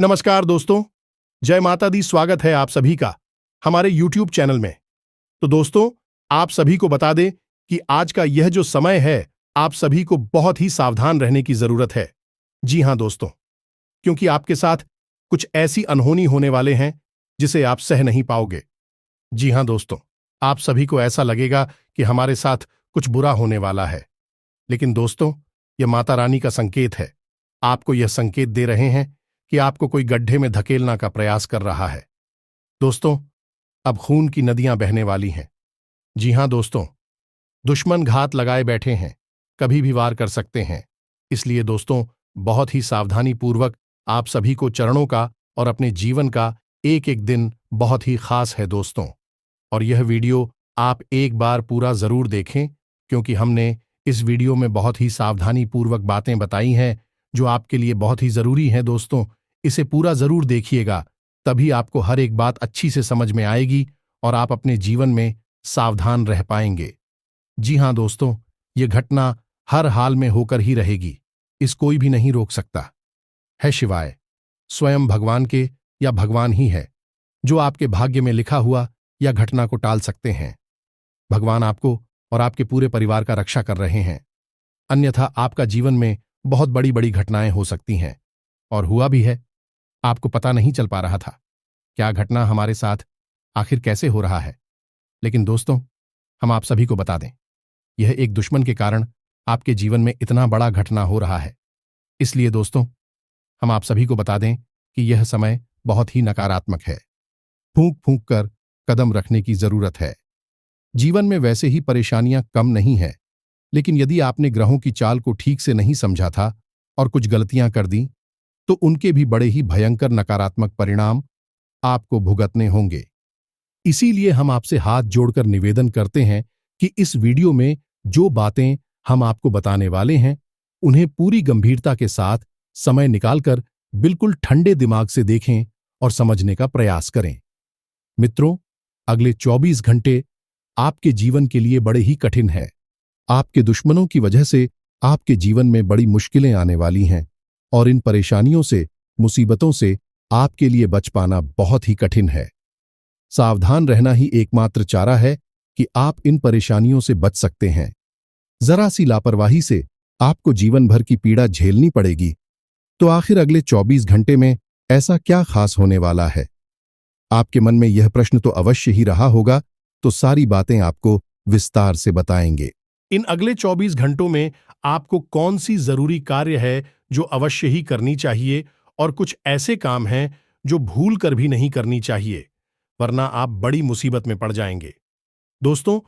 नमस्कार दोस्तों, जय माता दी। स्वागत है आप सभी का हमारे YouTube चैनल में। तो दोस्तों, आप सभी को बता दें कि आज का यह जो समय है, आप सभी को बहुत ही सावधान रहने की जरूरत है। जी हां दोस्तों, क्योंकि आपके साथ कुछ ऐसी अनहोनी होने वाले हैं जिसे आप सह नहीं पाओगे। जी हां दोस्तों, आप सभी को ऐसा लगेगा कि हमारे साथ कुछ बुरा होने वाला है, लेकिन दोस्तों, यह माता रानी का संकेत है। आपको यह संकेत दे रहे हैं कि आपको कोई गड्ढे में धकेलना का प्रयास कर रहा है। दोस्तों, अब खून की नदियां बहने वाली हैं। जी हां दोस्तों, दुश्मन घात लगाए बैठे हैं, कभी भी वार कर सकते हैं। इसलिए दोस्तों, बहुत ही सावधानी पूर्वक आप सभी को चरणों का और अपने जीवन का एक एक दिन बहुत ही खास है दोस्तों। और यह वीडियो आप एक बार पूरा जरूर देखें, क्योंकि हमने इस वीडियो में बहुत ही सावधानी पूर्वक बातें बताई हैं जो आपके लिए बहुत ही जरूरी हैं दोस्तों। इसे पूरा जरूर देखिएगा, तभी आपको हर एक बात अच्छी से समझ में आएगी और आप अपने जीवन में सावधान रह पाएंगे। जी हां दोस्तों, ये घटना हर हाल में होकर ही रहेगी, इस कोई भी नहीं रोक सकता है शिवाय स्वयं भगवान के, या भगवान ही है जो आपके भाग्य में लिखा हुआ या घटना को टाल सकते हैं। भगवान आपको और आपके पूरे परिवार का रक्षा कर रहे हैं, अन्यथा आपका जीवन में बहुत बड़ी बड़ी घटनाएं हो सकती हैं। और हुआ भी है, आपको पता नहीं चल पा रहा था क्या घटना हमारे साथ आखिर कैसे हो रहा है। लेकिन दोस्तों, हम आप सभी को बता दें, यह एक दुश्मन के कारण आपके जीवन में इतना बड़ा घटना हो रहा है। इसलिए दोस्तों, हम आप सभी को बता दें कि यह समय बहुत ही नकारात्मक है। फूंक फूंक कर कदम रखने की जरूरत है। जीवन में वैसे ही परेशानियां कम नहीं है, लेकिन यदि आपने ग्रहों की चाल को ठीक से नहीं समझा था और कुछ गलतियां कर दी, तो उनके भी बड़े ही भयंकर नकारात्मक परिणाम आपको भुगतने होंगे। इसीलिए हम आपसे हाथ जोड़कर निवेदन करते हैं कि इस वीडियो में जो बातें हम आपको बताने वाले हैं, उन्हें पूरी गंभीरता के साथ समय निकालकर बिल्कुल ठंडे दिमाग से देखें और समझने का प्रयास करें। मित्रों, अगले 24 घंटे आपके जीवन के लिए बड़े ही कठिन है। आपके दुश्मनों की वजह से आपके जीवन में बड़ी मुश्किलें आने वाली हैं और इन परेशानियों से, मुसीबतों से आपके लिए बच पाना बहुत ही कठिन है। सावधान रहना ही एकमात्र चारा है कि आप इन परेशानियों से बच सकते हैं। जरा सी लापरवाही से आपको जीवन भर की पीड़ा झेलनी पड़ेगी। तो आखिर अगले 24 घंटे में ऐसा क्या खास होने वाला है? आपके मन में यह प्रश्न तो अवश्य ही रहा होगा, तो सारी बातें आपको विस्तार से बताएंगे। इन अगले 24 घंटों में आपको कौन सी जरूरी कार्य है जो अवश्य ही करनी चाहिए, और कुछ ऐसे काम हैं जो भूल कर भी नहीं करनी चाहिए, वरना आप बड़ी मुसीबत में पड़ जाएंगे। दोस्तों,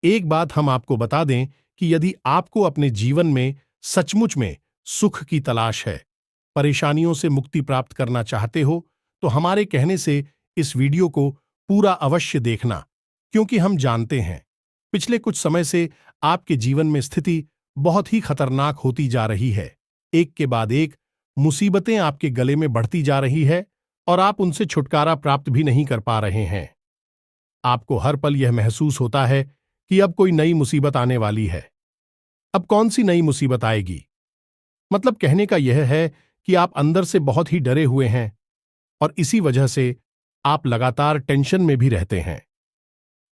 एक बात हम आपको बता दें कि यदि आपको अपने जीवन में सचमुच में सुख की तलाश है, परेशानियों से मुक्ति प्राप्त करना चाहते हो, तो हमारे कहने से इस वीडियो को पूरा अवश्य देखना, क्योंकि हम जानते हैं पिछले कुछ समय से आपके जीवन में स्थिति बहुत ही खतरनाक होती जा रही है। एक के बाद एक मुसीबतें आपके गले में बढ़ती जा रही है और आप उनसे छुटकारा प्राप्त भी नहीं कर पा रहे हैं। आपको हर पल यह महसूस होता है कि अब कोई नई मुसीबत आने वाली है। अब कौन सी नई मुसीबत आएगी? मतलब कहने का यह है कि आप अंदर से बहुत ही डरे हुए हैं और इसी वजह से आप लगातार टेंशन में भी रहते हैं।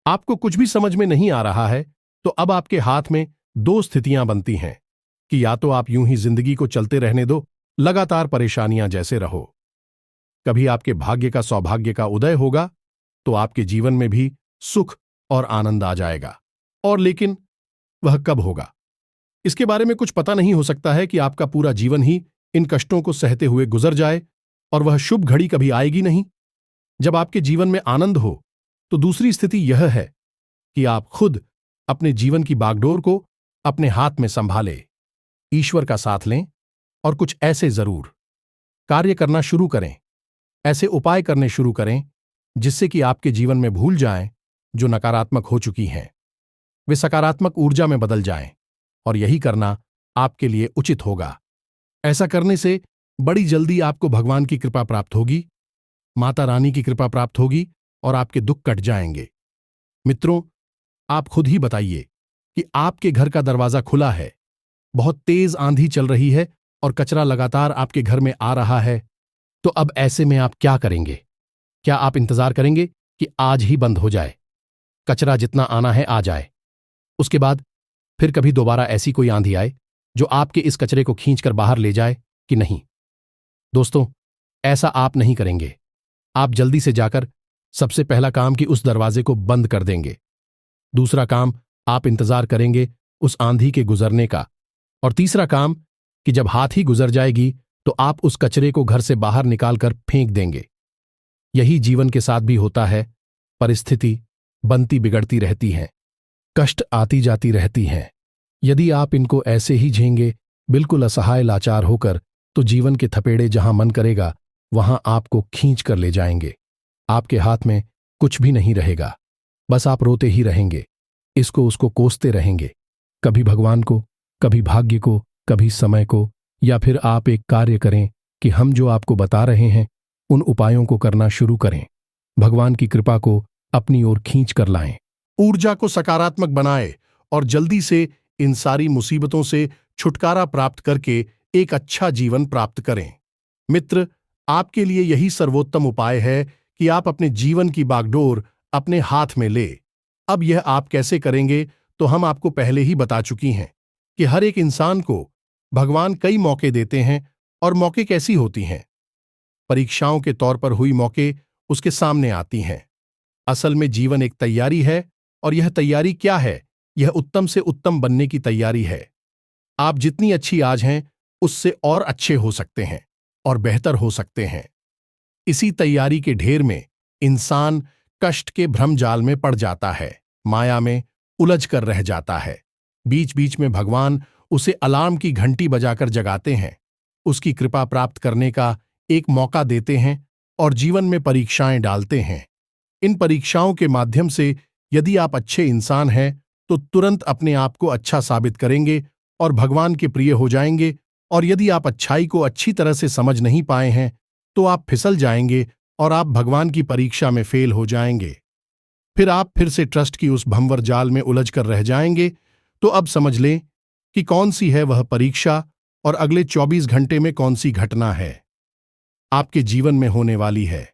आपको कुछ भी समझ में नहीं आ रहा है, तो अब आपके हाथ में दो स्थितियां बनती हैं कि या तो आप यूं ही जिंदगी को चलते रहने दो, लगातार परेशानियां जैसे रहो। कभी आपके भाग्य का सौभाग्य का उदय होगा तो आपके जीवन में भी सुख और आनंद आ जाएगा। और लेकिन वह कब होगा, इसके बारे में कुछ पता नहीं हो सकता है कि आपका पूरा जीवन ही इन कष्टों को सहते हुए गुजर जाए और वह शुभ घड़ी कभी आएगी नहीं जब आपके जीवन में आनंद हो। तो दूसरी स्थिति यह है कि आप खुद अपने जीवन की बागडोर को अपने हाथ में संभालें, ईश्वर का साथ लें और कुछ ऐसे जरूर कार्य करना शुरू करें, ऐसे उपाय करने शुरू करें जिससे कि आपके जीवन में भूल जाएं जो नकारात्मक हो चुकी हैं, वे सकारात्मक ऊर्जा में बदल जाएं। और यही करना आपके लिए उचित होगा। ऐसा करने से बड़ी जल्दी आपको भगवान की कृपा प्राप्त होगी, माता रानी की कृपा प्राप्त होगी और आपके दुख कट जाएंगे। मित्रों, आप खुद ही बताइए कि आपके घर का दरवाजा खुला है, बहुत तेज आंधी चल रही है और कचरा लगातार आपके घर में आ रहा है, तो अब ऐसे में आप क्या करेंगे? क्या आप इंतजार करेंगे कि आज ही बंद हो जाए, कचरा जितना आना है आ जाए, उसके बाद फिर कभी दोबारा ऐसी कोई आंधी आए जो आपके इस कचरे को खींचकर बाहर ले जाए कि नहीं? दोस्तों, ऐसा आप नहीं करेंगे। आप जल्दी से जाकर सबसे पहला काम कि उस दरवाजे को बंद कर देंगे। दूसरा काम, आप इंतजार करेंगे उस आंधी के गुजरने का। और तीसरा काम कि जब हाथ ही गुजर जाएगी तो आप उस कचरे को घर से बाहर निकालकर फेंक देंगे। यही जीवन के साथ भी होता है। परिस्थिति बनती बिगड़ती रहती हैं, कष्ट आती जाती रहती हैं। यदि आप इनको ऐसे ही झेंगे, बिल्कुल असहाय लाचार होकर, तो जीवन के थपेड़े जहां मन करेगा वहां आपको खींच कर ले जाएंगे। आपके हाथ में कुछ भी नहीं रहेगा, बस आप रोते ही रहेंगे, इसको उसको कोसते रहेंगे, कभी भगवान को, कभी भाग्य को, कभी समय को। या फिर आप एक कार्य करें कि हम जो आपको बता रहे हैं उन उपायों को करना शुरू करें। भगवान की कृपा को अपनी ओर खींच कर लाएं, ऊर्जा को सकारात्मक बनाएं और जल्दी से इन सारी मुसीबतों से छुटकारा प्राप्त करके एक अच्छा जीवन प्राप्त करें। मित्र, आपके लिए यही सर्वोत्तम उपाय है कि आप अपने जीवन की बागडोर अपने हाथ में ले। अब यह आप कैसे करेंगे तो हम आपको पहले ही बता चुकी हैं कि हर एक इंसान को भगवान कई मौके देते हैं। और मौके कैसी होती हैं? परीक्षाओं के तौर पर हुई मौके उसके सामने आती हैं। असल में जीवन एक तैयारी है, और यह तैयारी क्या है? यह उत्तम से उत्तम बनने की तैयारी है। आप जितनी अच्छी आज हैं उससे और अच्छे हो सकते हैं और बेहतर हो सकते हैं। इसी तैयारी के ढेर में इंसान कष्ट के भ्रमजाल में पड़ जाता है, माया में उलझ कर रह जाता है। बीच बीच में भगवान उसे अलार्म की घंटी बजाकर जगाते हैं, उसकी कृपा प्राप्त करने का एक मौका देते हैं और जीवन में परीक्षाएं डालते हैं। इन परीक्षाओं के माध्यम से यदि आप अच्छे इंसान हैं तो तुरंत अपने आप को अच्छा साबित करेंगे और भगवान के प्रिय हो जाएंगे। और यदि आप अच्छाई को अच्छी तरह से समझ नहीं पाए हैं तो आप फिसल जाएंगे और आप भगवान की परीक्षा में फेल हो जाएंगे। फिर आप फिर से ट्रस्ट की उस भंवर जाल में उलझ कर रह जाएंगे। तो अब समझ लें कि कौन सी है वह परीक्षा और अगले 24 घंटे में कौन सी घटना है आपके जीवन में होने वाली है।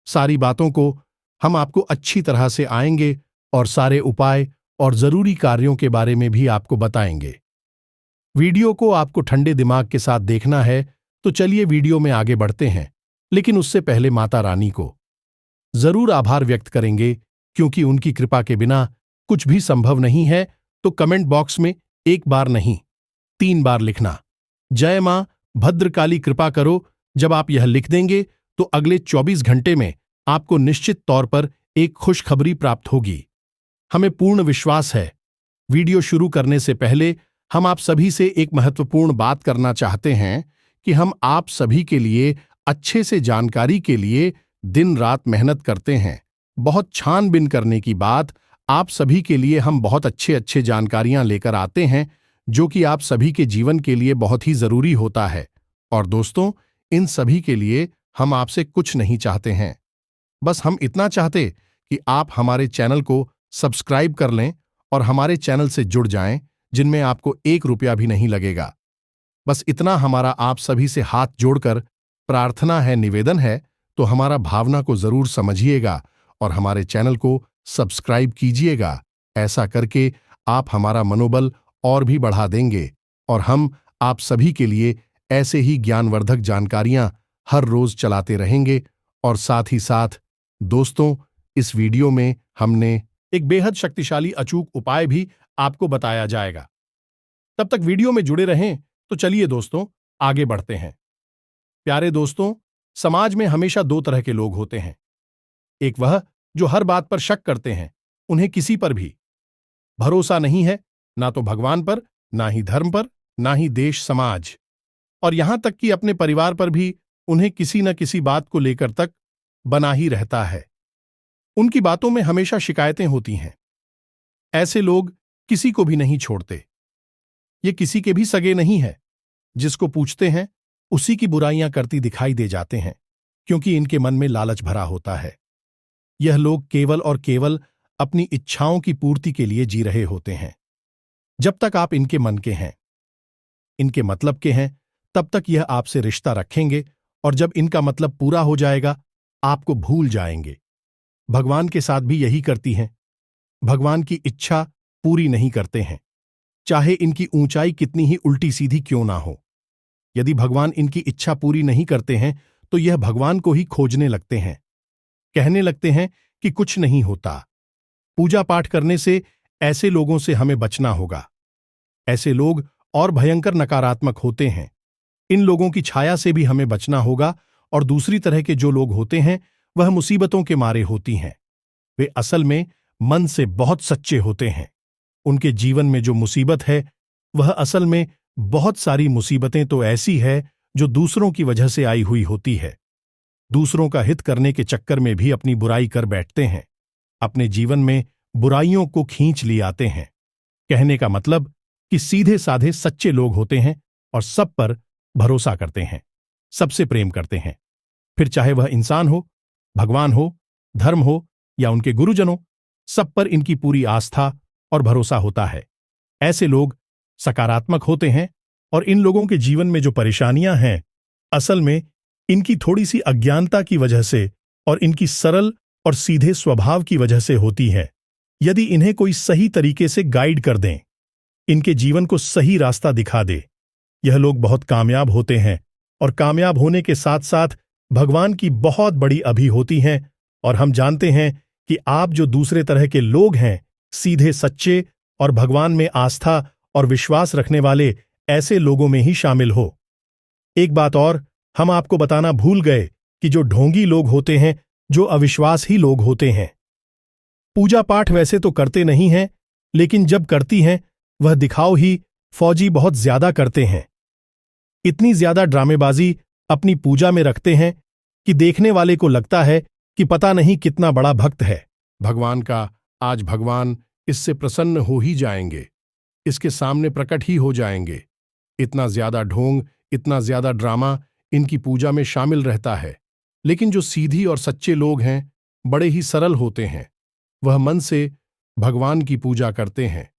सारी बातों को हम आपको अच्छी तरह से आएंगे और सारे उपाय और जरूरी कार्यों के बारे में भी आपको बताएंगे। वीडियो को आपको ठंडे दिमाग के साथ देखना है तो चलिए वीडियो में आगे बढ़ते हैं। लेकिन उससे पहले माता रानी को जरूर आभार व्यक्त करेंगे, क्योंकि उनकी कृपा के बिना कुछ भी संभव नहीं है। तो कमेंट बॉक्स में एक बार नहीं 3 बार लिखना, जय मां भद्रकाली कृपा करो। जब आप यह लिख देंगे तो अगले 24 घंटे में आपको निश्चित तौर पर एक खुशखबरी प्राप्त होगी। हमें पूर्ण विश्वास है। वीडियो शुरू करने से पहले हम आप सभी से एक महत्वपूर्ण बात करना चाहते हैं कि हम आप सभी के लिए अच्छे से जानकारी के लिए दिन रात मेहनत करते हैं। बहुत छानबीन करने की बात, आप सभी के लिए हम बहुत अच्छे जानकारियां लेकर आते हैं जो कि आप सभी के जीवन के लिए बहुत ही जरूरी होता है। और दोस्तों, इन सभी के लिए हम आपसे कुछ नहीं चाहते हैं, बस हम इतना चाहते कि आप हमारे चैनल को सब्सक्राइब कर लें और हमारे चैनल से जुड़ जाएं, जिनमें आपको 1 रुपया भी नहीं लगेगा। बस इतना हमारा आप सभी से हाथ जोड़कर प्रार्थना है, निवेदन है। तो हमारा भावना को जरूर समझिएगा और हमारे चैनल को सब्सक्राइब कीजिएगा। ऐसा करके आप हमारा मनोबल और भी बढ़ा देंगे और हम आप सभी के लिए ऐसे ही ज्ञानवर्धक जानकारियां हर रोज चलाते रहेंगे। और साथ ही साथ दोस्तों, इस वीडियो में हमने एक बेहद शक्तिशाली अचूक उपाय भी आपको बताया जाएगा। तब तक वीडियो में जुड़े रहें। तो चलिए दोस्तों, आगे बढ़ते हैं। प्यारे दोस्तों, समाज में हमेशा 2 तरह के लोग होते हैं। एक वह जो हर बात पर शक करते हैं, उन्हें किसी पर भी भरोसा नहीं है, ना तो भगवान पर, ना ही धर्म पर, ना ही देश समाज, और यहां तक कि अपने परिवार पर भी उन्हें किसी न किसी बात को लेकर तक बना ही रहता है। उनकी बातों में हमेशा शिकायतें होती हैं। ऐसे लोग किसी को भी नहीं छोड़ते। ये किसी के भी सगे नहीं है। जिसको पूछते हैं उसी की बुराइयां करती दिखाई दे जाते हैं, क्योंकि इनके मन में लालच भरा होता है। यह लोग केवल और केवल अपनी इच्छाओं की पूर्ति के लिए जी रहे होते हैं। जब तक आप इनके मन के हैं, इनके मतलब के हैं, तब तक यह आपसे रिश्ता रखेंगे और जब इनका मतलब पूरा हो जाएगा आपको भूल जाएंगे। भगवान के साथ भी यही करती हैं। भगवान की इच्छा पूरी नहीं करते हैं, चाहे इनकी ऊंचाई कितनी ही उल्टी सीधी क्यों ना हो। यदि भगवान इनकी इच्छा पूरी नहीं करते हैं तो यह भगवान को ही खोजने लगते हैं, कहने लगते हैं कि कुछ नहीं होता। पूजा पाठ करने से ऐसे लोगों से हमें बचना होगा। ऐसे लोग और भयंकर नकारात्मक होते हैं। इन लोगों की छाया से भी हमें बचना होगा। और दूसरी तरह के जो लोग होते हैं वह मुसीबतों के मारे होती हैं। वे असल में मन से बहुत सच्चे होते हैं। उनके जीवन में जो मुसीबत है वह असल में बहुत सारी मुसीबतें तो ऐसी है जो दूसरों की वजह से आई हुई होती है। दूसरों का हित करने के चक्कर में भी अपनी बुराई कर बैठते हैं, अपने जीवन में बुराइयों को खींच ले आते हैं। कहने का मतलब कि सीधे साधे सच्चे लोग होते हैं और सब पर भरोसा करते हैं, सबसे प्रेम करते हैं। फिर चाहे वह इंसान हो, भगवान हो, धर्म हो या उनके गुरुजनों, सब पर इनकी पूरी आस्था और भरोसा होता है। ऐसे लोग सकारात्मक होते हैं और इन लोगों के जीवन में जो परेशानियां हैं असल में इनकी थोड़ी सी अज्ञानता की वजह से और इनकी सरल और सीधे स्वभाव की वजह से होती है। यदि इन्हें कोई सही तरीके से गाइड कर दें, इनके जीवन को सही रास्ता दिखा दे, यह लोग बहुत कामयाब होते हैं। और कामयाब होने के साथ साथ भगवान की बहुत बड़ी अभी होती हैं। और हम जानते हैं कि आप जो दूसरे तरह के लोग हैं, सीधे सच्चे और भगवान में आस्था और विश्वास रखने वाले ऐसे लोगों में ही शामिल हो। एक बात और हम आपको बताना भूल गए कि जो ढोंगी लोग होते हैं, जो अविश्वासी लोग होते हैं, पूजा पाठ वैसे तो करते नहीं हैं, लेकिन जब करती हैं वह दिखाओ ही फौजी बहुत ज्यादा करते हैं। इतनी ज्यादा ड्रामेबाजी अपनी पूजा में रखते हैं कि देखने वाले को लगता है कि पता नहीं कितना बड़ा भक्त है भगवान का। आज भगवान इससे प्रसन्न हो ही जाएंगे, इसके सामने प्रकट ही हो जाएंगे। इतना ज्यादा ढोंग, इतना ज्यादा ड्रामा इनकी पूजा में शामिल रहता है। लेकिन जो सीधी और सच्चे लोग हैं, बड़े ही सरल होते हैं। वह मन से भगवान की पूजा करते हैं।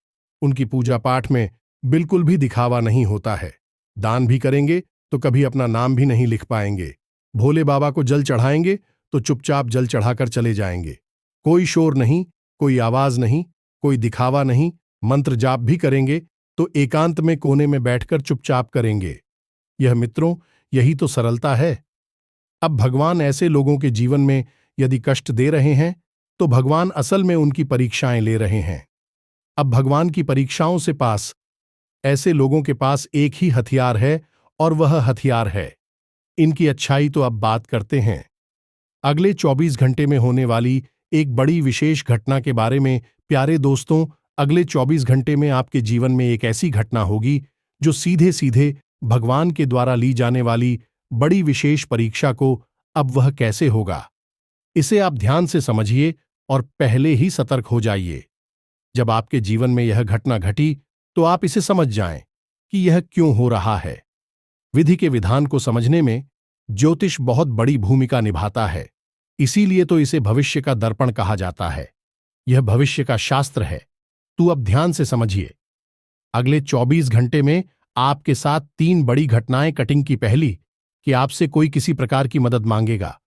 उनकी पूजा पाठ में बिल्कुल भी दिखावा नहीं होता है। दान भी करेंगे तो कभी अपना नाम भी नहीं लिख पाएंगे। भोले बाबा को जल चढ़ाएंगे तो चुपचाप जल चढ़ाकर चले जाएंगे। कोई शोर नहीं, कोई आवाज नहीं, कोई दिखावा नहीं। मंत्र जाप भी करेंगे तो एकांत में कोने में बैठकर चुपचाप करेंगे। यह मित्रों, यही तो सरलता है। अब भगवान ऐसे लोगों के जीवन में यदि कष्ट दे रहे हैं तो भगवान असल में उनकी परीक्षाएं ले रहे हैं। अब भगवान की परीक्षाओं से पास ऐसे लोगों के पास एक ही हथियार है और वह हथियार है इनकी अच्छाई। तो अब बात करते हैं अगले 24 घंटे में होने वाली एक बड़ी विशेष घटना के बारे में। प्यारे दोस्तों, अगले 24 घंटे में आपके जीवन में एक ऐसी घटना होगी जो सीधे सीधे भगवान के द्वारा ली जाने वाली बड़ी विशेष परीक्षा को। अब वह कैसे होगा, इसे आप ध्यान से समझिए और पहले ही सतर्क हो जाइए। जब आपके जीवन में यह घटना घटी तो आप इसे समझ जाएं कि यह क्यों हो रहा है। विधि के विधान को समझने में ज्योतिष बहुत बड़ी भूमिका निभाता है, इसीलिए तो इसे भविष्य का दर्पण कहा जाता है। यह भविष्य का शास्त्र है। तू अब ध्यान से समझिए। अगले 24 घंटे में आपके साथ 3 बड़ी घटनाएं कटिंग की। पहली, कि आपसे कोई किसी प्रकार की मदद मांगेगा।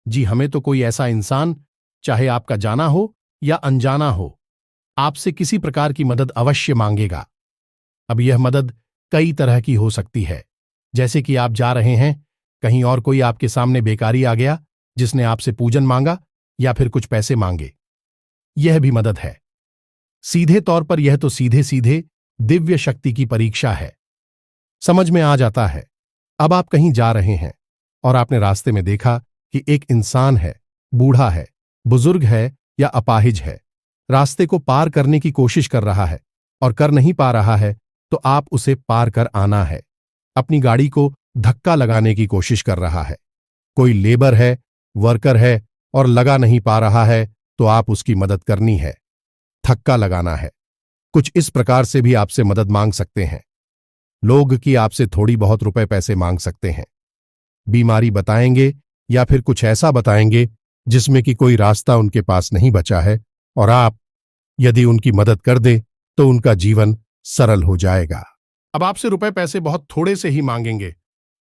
जी, हमें तो कोई ऐसा इंसान, चाहे आपका जाना हो या अनजाना हो, आपसे किसी प्रकार की मदद अवश्य मांगेगा। अब यह मदद कई तरह की हो सकती है, जैसे कि आप जा रहे हैं कहीं और कोई आपके सामने बेकारी आ गया जिसने आपसे पूजन मांगा या फिर कुछ पैसे मांगे, यह भी मदद है। सीधे तौर पर यह तो सीधे सीधे दिव्य शक्ति की परीक्षा है। समझ में आ जाता है। अब आप कहीं जा रहे हैं और आपने रास्ते में देखा कि एक इंसान है, बूढ़ा है, बुजुर्ग है या अपाहिज है, रास्ते को पार करने की कोशिश कर रहा है और कर नहीं पा रहा है, तो आप उसे पार कर आना है। अपनी गाड़ी को धक्का लगाने की कोशिश कर रहा है। कोई लेबर है, वर्कर है और लगा नहीं पा रहा है, तो आप उसकी मदद करनी है, धक्का लगाना है। कुछ इस प्रकार से भी आपसे मदद मांग सकते हैं। लोग कि आपसे थोड़ी बहुत रुपए पैसे मांग सकते हैं, बीमारी बताएंगे या फिर कुछ ऐसा बताएंगे जिसमें कि कोई रास्ता उनके पास नहीं बचा है, और आप यदि उनकी मदद कर दे तो उनका जीवन सरल हो जाएगा। अब आपसे रुपए पैसे बहुत थोड़े से ही मांगेंगे।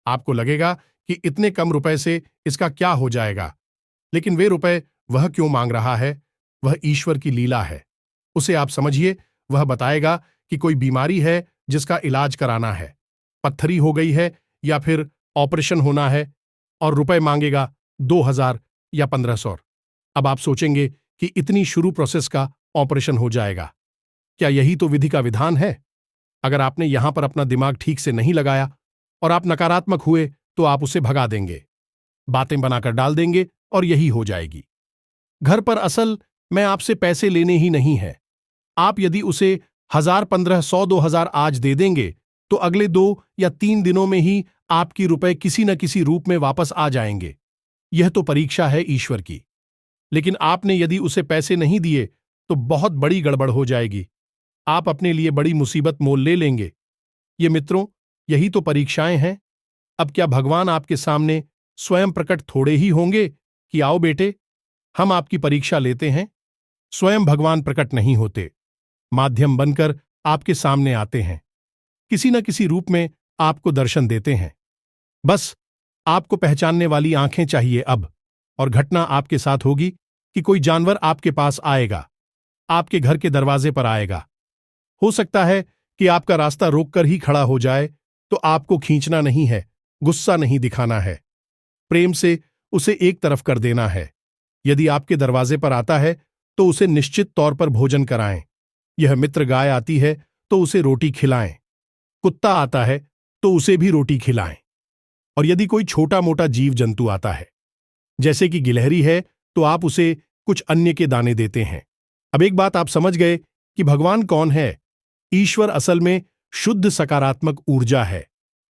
आपको लगेगा कि इतने कम रुपए से इसका क्या हो जाएगा, लेकिन वे रुपए वह क्यों मांग रहा है, वह ईश्वर की लीला है। उसे आप समझिए, वह बताएगा कि कोई बीमारी है जिसका इलाज कराना है, पत्थरी हो गई है या फिर ऑपरेशन होना है, और रुपए मांगेगा 2000 या 1500। अब आप सोचेंगे कि इतनी शुरू प्रोसेस का ऑपरेशन हो जाएगा, क्या यही तो विधि का विधान है? अगर आपने यहां पर अपना दिमाग ठीक से नहीं लगाया और आप नकारात्मक हुए तो आप उसे भगा देंगे, बातें बनाकर डाल देंगे और यही हो जाएगी। घर पर असल में आपसे पैसे लेने ही नहीं है। आप यदि उसे 1000, 1500, 2000 आज दे देंगे तो अगले 2 या 3 दिनों में ही आपकी रुपए किसी न किसी रूप में वापस आ जाएंगे। यह तो परीक्षा है ईश्वर की। लेकिन आपने यदि उसे पैसे नहीं दिए तो बहुत बड़ी गड़बड़ हो जाएगी। आप अपने लिए बड़ी मुसीबत मोल ले लेंगे। ये मित्रों, यही तो परीक्षाएं हैं। अब क्या भगवान आपके सामने स्वयं प्रकट थोड़े ही होंगे कि आओ बेटे, हम आपकी परीक्षा लेते हैं? स्वयं भगवान प्रकट नहीं होते, माध्यम बनकर आपके सामने आते हैं, किसी न किसी रूप में आपको दर्शन देते हैं। बस आपको पहचानने वाली आंखें चाहिए अब। और घटना आपके साथ होगी कि कोई जानवर आपके पास आएगा, आपके घर के दरवाजे पर आएगा। हो सकता है कि आपका रास्ता रोककर ही खड़ा हो जाए, तो आपको खींचना नहीं है, गुस्सा नहीं दिखाना है, प्रेम से उसे एक तरफ कर देना है। यदि आपके दरवाजे पर आता है तो उसे निश्चित तौर पर भोजन कराएं। यह मित्र गाय आती है तो उसे रोटी खिलाएं, कुत्ता आता है तो उसे भी रोटी खिलाएं। और यदि कोई छोटा मोटा जीव जंतु आता है, जैसे कि गिलहरी है, तो आप उसे कुछ अन्य के दाने देते हैं। अब एक बात आप समझ गए कि भगवान कौन है। ईश्वर असल में शुद्ध सकारात्मक ऊर्जा है।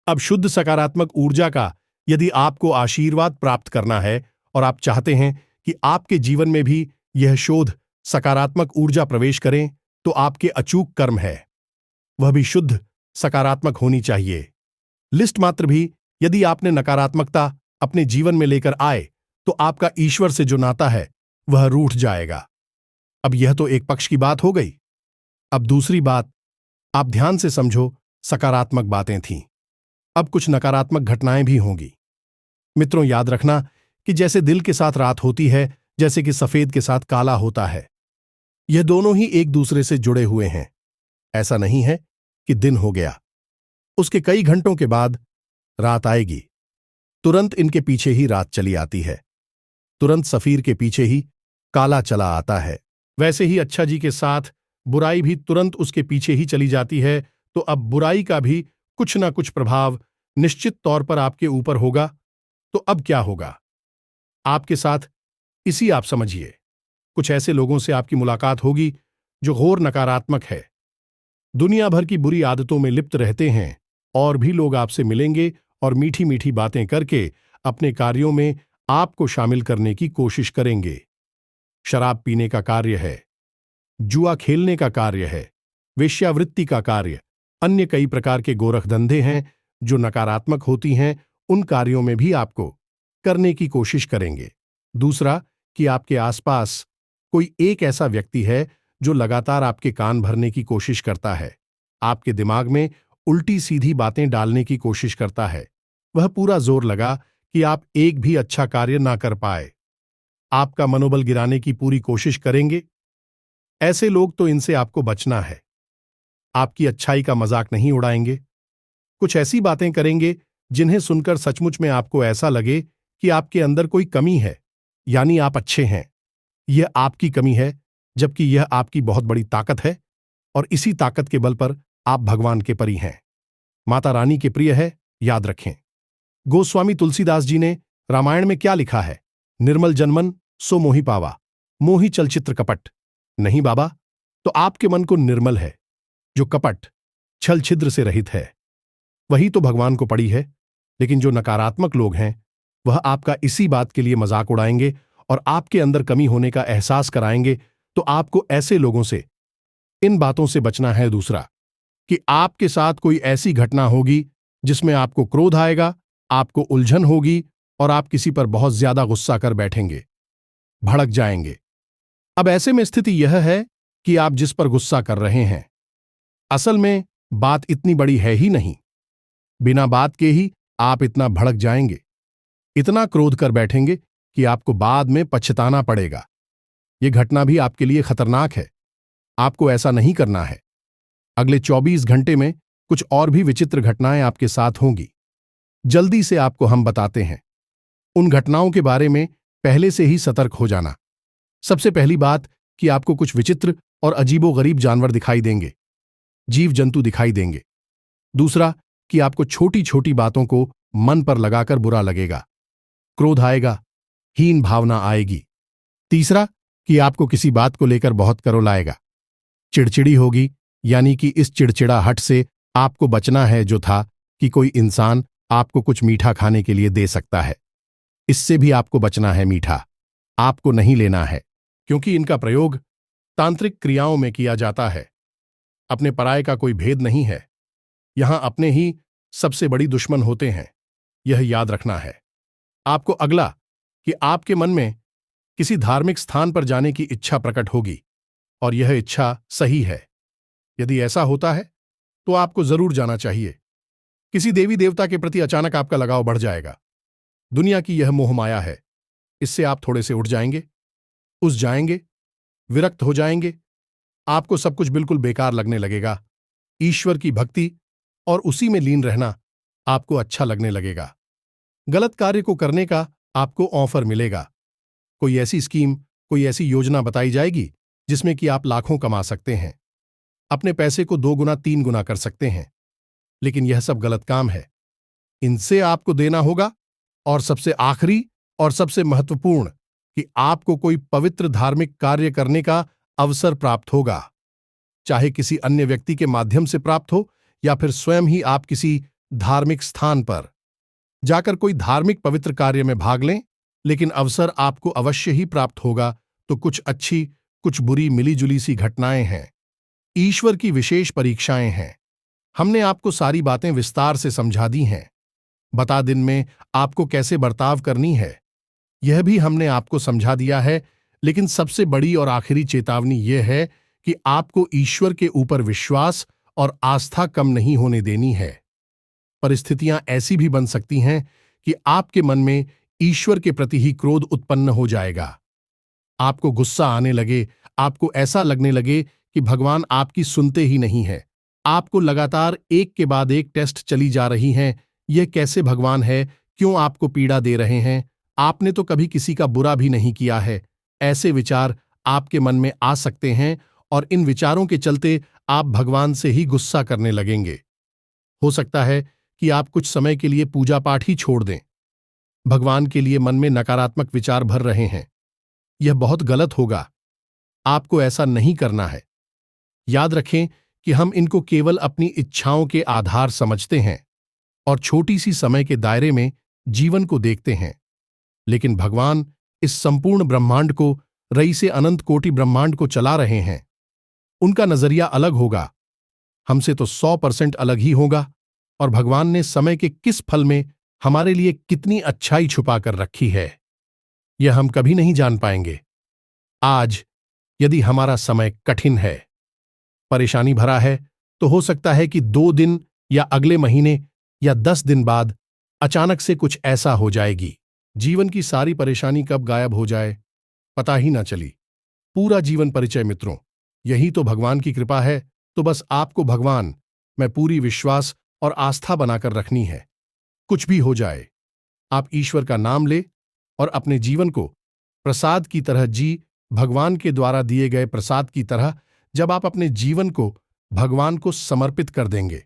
अब शुद्ध सकारात्मक ऊर्जा का यदि आपको आशीर्वाद प्राप्त करना है और आप चाहते हैं कि आपके जीवन में भी यह शोध सकारात्मक ऊर्जा प्रवेश करें, तो आपके अचूक कर्म है, वह भी शुद्ध सकारात्मक होनी चाहिए। लिस्ट मात्र भी यदि आपने नकारात्मकता अपने जीवन में लेकर आए तो आपका ईश्वर से जो नाता है वह रूठ जाएगा। अब यह तो एक पक्ष की बात हो गई। अब दूसरी बात, आप ध्यान से समझो, सकारात्मक बातें थीं। अब कुछ नकारात्मक घटनाएं भी होंगी। मित्रों, याद रखना कि जैसे दिल के साथ रात होती है, जैसे कि सफेद के साथ काला होता है, यह दोनों ही एक दूसरे से जुड़े हुए हैं। ऐसा नहीं है कि दिन हो गया, उसके कई घंटों के बाद रात आएगी, तुरंत इनके पीछे ही रात चली आती है, तुरंत सफीर के पीछे ही काला चला आता है। वैसे ही अच्छा जी के साथ बुराई भी तुरंत उसके पीछे ही चली जाती है। तो अब बुराई का भी कुछ ना कुछ प्रभाव निश्चित तौर पर आपके ऊपर होगा। तो अब क्या होगा आपके साथ, इसी आप समझिए। कुछ ऐसे लोगों से आपकी मुलाकात होगी जो घोर नकारात्मक है, दुनिया भर की बुरी आदतों में लिप्त रहते हैं, और भी लोग आपसे मिलेंगे और मीठी मीठी बातें करके अपने कार्यों में आपको शामिल करने की कोशिश करेंगे। शराब पीने का कार्य है, जुआ खेलने का कार्य है, वेश्यावृत्ति का कार्य, अन्य कई प्रकार के गोरखधंधे हैं जो नकारात्मक होती हैं, उन कार्यों में भी आपको करने की कोशिश करेंगे। दूसरा, कि आपके आसपास कोई एक ऐसा व्यक्ति है जो लगातार आपके कान भरने की कोशिश करता है, आपके दिमाग में उल्टी सीधी बातें डालने की कोशिश करता है। वह पूरा जोर लगा कि आप एक भी अच्छा कार्य ना कर पाए, आपका मनोबल गिराने की पूरी कोशिश करेंगे। ऐसे लोग, तो इनसे आपको बचना है। आपकी अच्छाई का मजाक नहीं उड़ाएंगे, कुछ ऐसी बातें करेंगे जिन्हें सुनकर सचमुच में आपको ऐसा लगे कि आपके अंदर कोई कमी है, यानी आप अच्छे हैं। यह आपकी कमी है, जबकि यह आपकी बहुत बड़ी ताकत है, और इसी ताकत के बल पर आप भगवान के परी हैं, माता रानी के प्रिय है। याद रखें, गोस्वामी तुलसीदास जी ने रामायण में क्या लिखा है? निर्मल जनमन सो मोहि पावा, मोहि चलचित्र कपट। नहीं बाबा, तो आपके मन को निर्मल है, जो कपट छल छिद्र से रहित है, वही तो भगवान को पड़ी है। लेकिन जो नकारात्मक लोग हैं, वह आपका इसी बात के लिए मजाक उड़ाएंगे और आपके अंदर कमी होने का एहसास कराएंगे। तो आपको ऐसे लोगों से, इन बातों से बचना है। दूसरा, कि आपके साथ कोई ऐसी घटना होगी जिसमें आपको क्रोध आएगा, आपको उलझन होगी और आप किसी पर बहुत ज्यादा गुस्सा कर बैठेंगे, भड़क जाएंगे। अब ऐसे में स्थिति यह है कि आप जिस पर गुस्सा कर रहे हैं, असल में बात इतनी बड़ी है ही नहीं, बिना बात के ही आप इतना भड़क जाएंगे। इतना क्रोध कर बैठेंगे कि आपको बाद में पछताना पड़ेगा। यह घटना भी आपके लिए खतरनाक है। आपको ऐसा नहीं करना है। अगले 24 घंटे में कुछ और भी विचित्र घटनाएं आपके साथ होंगी। जल्दी से आपको हम बताते हैं। उन घटनाओं के बारे में पहले से ही सतर्क हो जाना। सबसे पहली बात कि आपको कुछ विचित्र और अजीबोगरीब जानवर दिखाई देंगे, जीव जंतु दिखाई देंगे। दूसरा कि आपको छोटी छोटी बातों को मन पर लगाकर बुरा लगेगा, क्रोध आएगा, हीन भावना आएगी। तीसरा कि आपको किसी बात को लेकर बहुत करोलाएगा, चिड़चिड़ी होगी, यानी कि इस चिड़चिड़ाहट से आपको बचना है जो था कि कोई इंसान आपको कुछ मीठा खाने के लिए दे सकता है। इससे भी आपको बचना है। मीठा आपको नहीं लेना है, क्योंकि इनका प्रयोग तांत्रिक क्रियाओं में किया जाता है। अपने पराये का कोई भेद नहीं है। यहां अपने ही सबसे बड़ी दुश्मन होते हैं, यह याद रखना है। आपको अगला कि आपके मन में किसी धार्मिक स्थान पर जाने की इच्छा प्रकट होगी, और यह इच्छा सही है। यदि ऐसा होता है तो आपको जरूर जाना चाहिए। किसी देवी देवता के प्रति अचानक आपका लगाव बढ़ जाएगा। दुनिया की यह मोह माया है, इससे आप थोड़े से उठ जाएंगे, उस जाएंगे, विरक्त हो जाएंगे। आपको सब कुछ बिल्कुल बेकार लगने लगेगा। ईश्वर की भक्ति और उसी में लीन रहना आपको अच्छा लगने लगेगा। गलत कार्य को करने का आपको ऑफर मिलेगा। कोई ऐसी स्कीम, कोई ऐसी योजना बताई जाएगी जिसमें कि आप लाखों कमा सकते हैं, अपने पैसे को 2 गुना 3 गुना कर सकते हैं। लेकिन यह सब गलत काम है। इनसे आपको देना होगा। और सबसे आखिरी और सबसे महत्वपूर्ण कि आपको कोई पवित्र धार्मिक कार्य करने का अवसर प्राप्त होगा, चाहे किसी अन्य व्यक्ति के माध्यम से प्राप्त हो या फिर स्वयं ही आप किसी धार्मिक स्थान पर जाकर कोई धार्मिक पवित्र कार्य में भाग लें। लेकिन अवसर आपको अवश्य ही प्राप्त होगा। तो कुछ अच्छी, कुछ बुरी मिलीजुली सी घटनाएं हैं। ईश्वर की विशेष परीक्षाएं हैं। हमने आपको सारी बातें विस्तार से समझा दी हैं। बता दिन में आपको कैसे बर्ताव करनी है, यह भी हमने आपको समझा दिया है। लेकिन सबसे बड़ी और आखिरी चेतावनी यह है कि आपको ईश्वर के ऊपर विश्वास और आस्था कम नहीं होने देनी है। परिस्थितियां ऐसी भी बन सकती हैं कि आपके मन में ईश्वर के प्रति ही क्रोध उत्पन्न हो जाएगा। आपको गुस्सा आने लगे, आपको ऐसा लगने लगे कि भगवान आपकी सुनते ही नहीं है। आपको लगातार एक के बाद एक टेस्ट चली जा रही हैं। यह कैसे भगवान है, क्यों आपको पीड़ा दे रहे हैं? आपने तो कभी किसी का बुरा भी नहीं किया है। ऐसे विचार आपके मन में आ सकते हैं और इन विचारों के चलते आप भगवान से ही गुस्सा करने लगेंगे। हो सकता है कि आप कुछ समय के लिए पूजा पाठ ही छोड़ दें। भगवान के लिए मन में नकारात्मक विचार भर रहे हैं। यह बहुत गलत होगा। आपको ऐसा नहीं करना है। याद रखें कि हम इनको केवल अपनी इच्छाओं के आधार समझते हैं और छोटी सी समय के दायरे में जीवन को देखते हैं। लेकिन भगवान इस संपूर्ण ब्रह्मांड को, रईसे अनंत कोटि ब्रह्मांड को चला रहे हैं। उनका नजरिया अलग होगा, हमसे तो 100% अलग ही होगा। और भगवान ने समय के किस फल में हमारे लिए कितनी अच्छाई छुपा कर रखी है, यह हम कभी नहीं जान पाएंगे। आज यदि हमारा समय कठिन है, परेशानी भरा है, तो हो सकता है कि 2 दिन या अगले महीने या 10 दिन बाद अचानक से कुछ ऐसा हो जाएगी, जीवन की सारी परेशानी कब गायब हो जाए पता ही ना चली। पूरा जीवन परिचय मित्रों, यही तो भगवान की कृपा है। तो बस आपको भगवान में पूरी विश्वास और आस्था बनाकर रखनी है। कुछ भी हो जाए, आप ईश्वर का नाम ले और अपने जीवन को प्रसाद की तरह जी। भगवान के द्वारा दिए गए प्रसाद की तरह जब आप अपने जीवन को भगवान को समर्पित कर देंगे।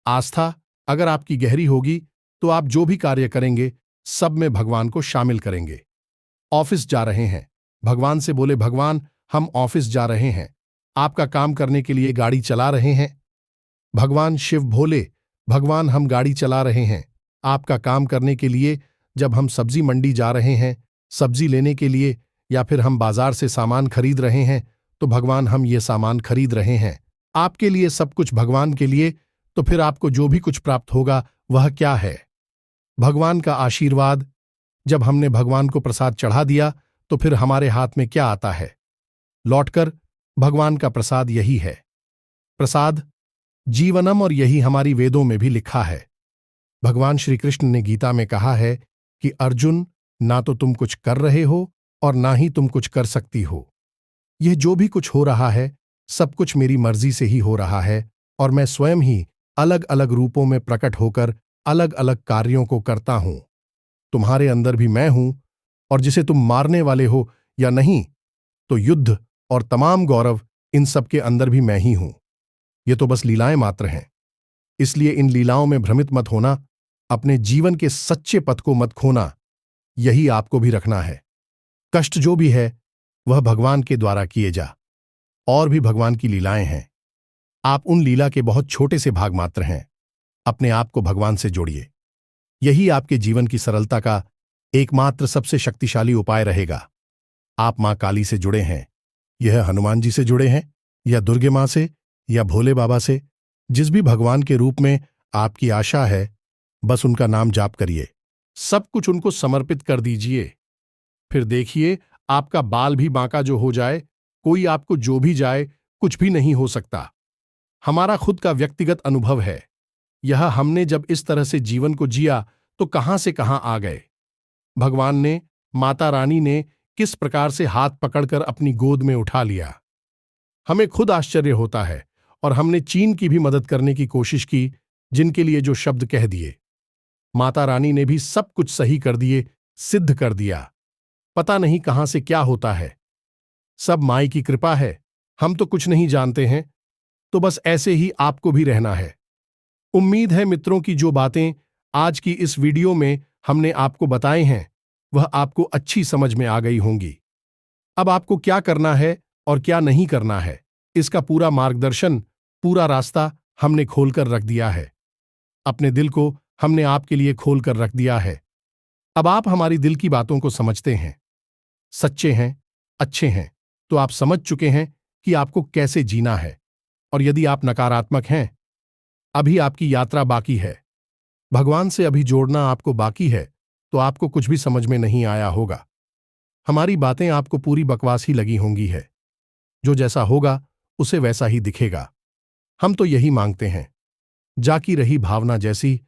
आस्था अगर आपकी गहरी होगी तो आप जो भी कार्य करेंगे सब में भगवान को शामिल करेंगे। ऑफिस जा रहे हैं, भगवान से बोले, भगवान हम ऑफिस जा रहे हैं। आपका काम करने के लिए गाड़ी चला रहे हैं। भगवान शिव भोले, भगवान हम गाड़ी चला रहे हैं। आपका काम करने के लिए जब हम सब्जी मंडी जा रहे हैं, सब्जी लेने के लिए, या फिर हम बाजार से सामान खरीद रहे हैं, तो भगवान हम ये सामान खरीद रहे हैं। आपके लिए सब कुछ भगवान के लिए। तो फिर आपको जो भी कुछ प्राप्त होगा वह क्या है? भगवान का आशीर्वाद। जब हमने भगवान को प्रसाद चढ़ा दिया तो फिर हमारे हाथ में क्या आता है? लौटकर भगवान का प्रसाद यही है। प्रसाद जीवनम, और यही हमारी वेदों में भी लिखा है। भगवान श्री कृष्ण ने गीता में कहा है कि अर्जुन, ना तो तुम कुछ कर रहे हो और ना ही तुम कुछ कर सकती हो। यह जो भी कुछ हो रहा है, सब कुछ मेरी मर्जी से ही हो रहा है और मैं स्वयं ही अलग अलग रूपों में प्रकट होकर अलग अलग कार्यों को करता हूं। तुम्हारे अंदर भी मैं हूं, और जिसे तुम मारने वाले हो या नहीं, तो युद्ध और तमाम गौरव इन सब के अंदर भी मैं ही हूं। ये तो बस लीलाएं मात्र हैं। इसलिए इन लीलाओं में भ्रमित मत होना, अपने जीवन के सच्चे पथ को मत खोना। यही आपको भी रखना है। कष्ट जो भी है वह भगवान के द्वारा किए जा, और भी भगवान की लीलाएं हैं। आप उन लीला के बहुत छोटे से भाग मात्र हैं। अपने आप को भगवान से जोड़िए। यही आपके जीवन की सरलता का एकमात्र सबसे शक्तिशाली उपाय रहेगा। आप मां काली से जुड़े हैं, यह हनुमान जी से जुड़े हैं, या दुर्गे मां से, या भोले बाबा से, जिस भी भगवान के रूप में आपकी आशा है, बस उनका नाम जाप करिए। सब कुछ उनको समर्पित कर दीजिए। फिर देखिए, आपका बाल भी बांका जो हो जाए, कोई आपको जो भी जाए, कुछ भी नहीं हो सकता। हमारा खुद का व्यक्तिगत अनुभव है। यह हमने जब इस तरह से जीवन को जिया तो कहां से कहां आ गए। भगवान ने, माता रानी ने किस प्रकार से हाथ पकड़कर अपनी गोद में उठा लिया। हमें खुद आश्चर्य होता है। और हमने चीन की भी मदद करने की कोशिश की, जिनके लिए जो शब्द कह दिए। माता रानी ने भी सब कुछ सही कर दिए, सिद्ध कर दिया। पता नहीं कहां से क्या होता है। सब माई की कृपा है। हम तो कुछ नहीं जानते हैं। तो बस ऐसे ही आपको भी रहना है। उम्मीद है मित्रों की जो बातें आज की इस वीडियो में हमने आपको बताए हैं, वह आपको अच्छी समझ में आ गई होंगी। अब आपको क्या करना है और क्या नहीं करना है, इसका पूरा मार्गदर्शन, पूरा रास्ता हमने खोलकर रख दिया है। अपने दिल को हमने आपके लिए खोलकर रख दिया है। अब आप हमारी दिल की बातों को समझते हैं, सच्चे हैं, अच्छे हैं, तो आप समझ चुके हैं कि आपको कैसे जीना है। और यदि आप नकारात्मक हैं, अभी आपकी यात्रा बाकी है। भगवान से अभी जोड़ना आपको बाकी है, तो आपको कुछ भी समझ में नहीं आया होगा। हमारी बातें आपको पूरी बकवास ही लगी होंगी है। जो जैसा होगा उसे वैसा ही दिखेगा। हम तो यही मांगते हैं, जाकी रही भावना जैसी,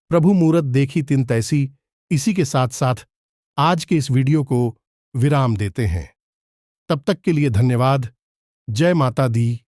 प्रभु मूरत देखी तिन तैसी। इसी के साथ साथ आज के इस वीडियो को विराम देते हैं। तब तक के लिए धन्यवाद। जय माता दी।